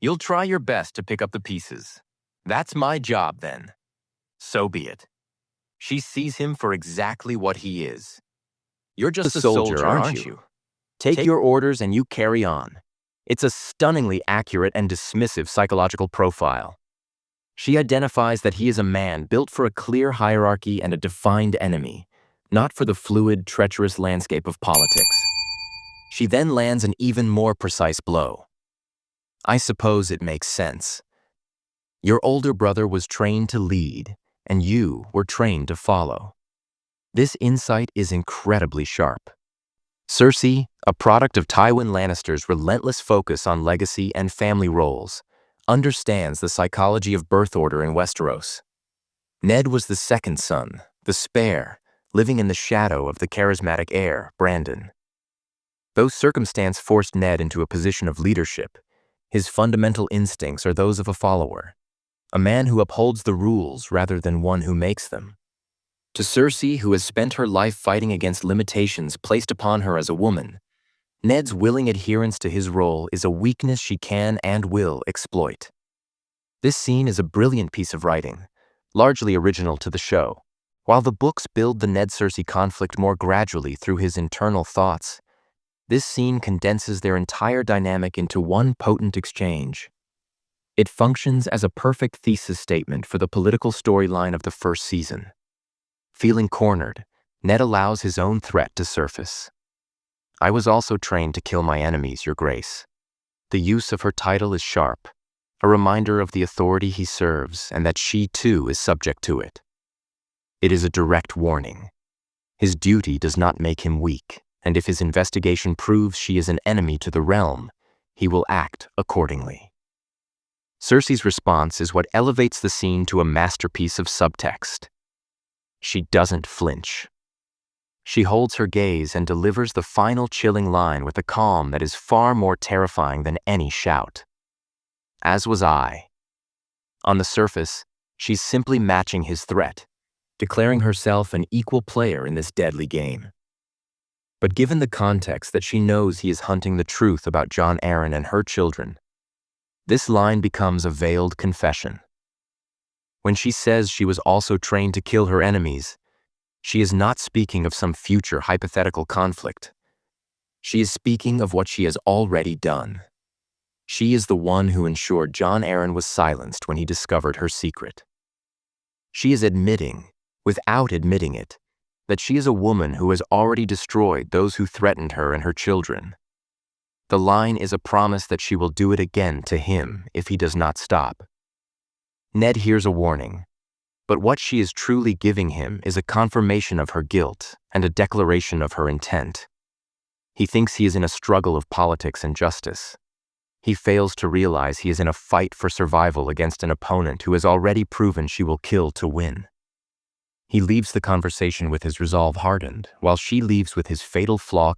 You'll try your best to pick up the pieces. That's my job then. So be it. She sees him for exactly what he is. You're just a soldier, aren't you? Take your orders and you carry on. It's a stunningly accurate and dismissive psychological profile. She identifies that he is a man built for a clear hierarchy and a defined enemy, not for the fluid, treacherous landscape of politics. She then lands an even more precise blow. I suppose it makes sense. Your older brother was trained to lead, and you were trained to follow. This insight is incredibly sharp. Cersei, a product of Tywin Lannister's relentless focus on legacy and family roles, understands the psychology of birth order in Westeros. Ned was the second son, the spare, living in the shadow of the charismatic heir, Brandon. Though circumstance forced Ned into a position of leadership, his fundamental instincts are those of a follower, a man who upholds the rules rather than one who makes them. To Cersei, who has spent her life fighting against limitations placed upon her as a woman, Ned's willing adherence to his role is a weakness she can and will exploit. This scene is a brilliant piece of writing, largely original to the show. While the books build the Ned-Cersei conflict more gradually through his internal thoughts, this scene condenses their entire dynamic into one potent exchange. It functions as a perfect thesis statement for the political storyline of the first season. Feeling cornered, Ned allows his own threat to surface. I was also trained to kill my enemies, Your Grace. The use of her title is sharp, a reminder of the authority he serves and that she too is subject to it. It is a direct warning. His duty does not make him weak, and if his investigation proves she is an enemy to the realm, he will act accordingly. Cersei's response is what elevates the scene to a masterpiece of subtext. She doesn't flinch. She holds her gaze and delivers the final chilling line with a calm that is far more terrifying than any shout. As was I. On the surface, she's simply matching his threat, declaring herself an equal player in this deadly game. But given the context that she knows he is hunting the truth about Jon Arryn and her children, this line becomes a veiled confession. When she says she was also trained to kill her enemies, she is not speaking of some future hypothetical conflict. She is speaking of what she has already done. She is the one who ensured Jon Arryn was silenced when he discovered her secret. She is admitting, without admitting it, that she is a woman who has already destroyed those who threatened her and her children. The line is a promise that she will do it again to him if he does not stop. Ned hears a warning, but what she is truly giving him is a confirmation of her guilt and a declaration of her intent. He thinks he is in a struggle of politics and justice. He fails to realize he is in a fight for survival against an opponent who has already proven she will kill to win. He leaves the conversation with his resolve hardened, while she leaves with his fatal flaw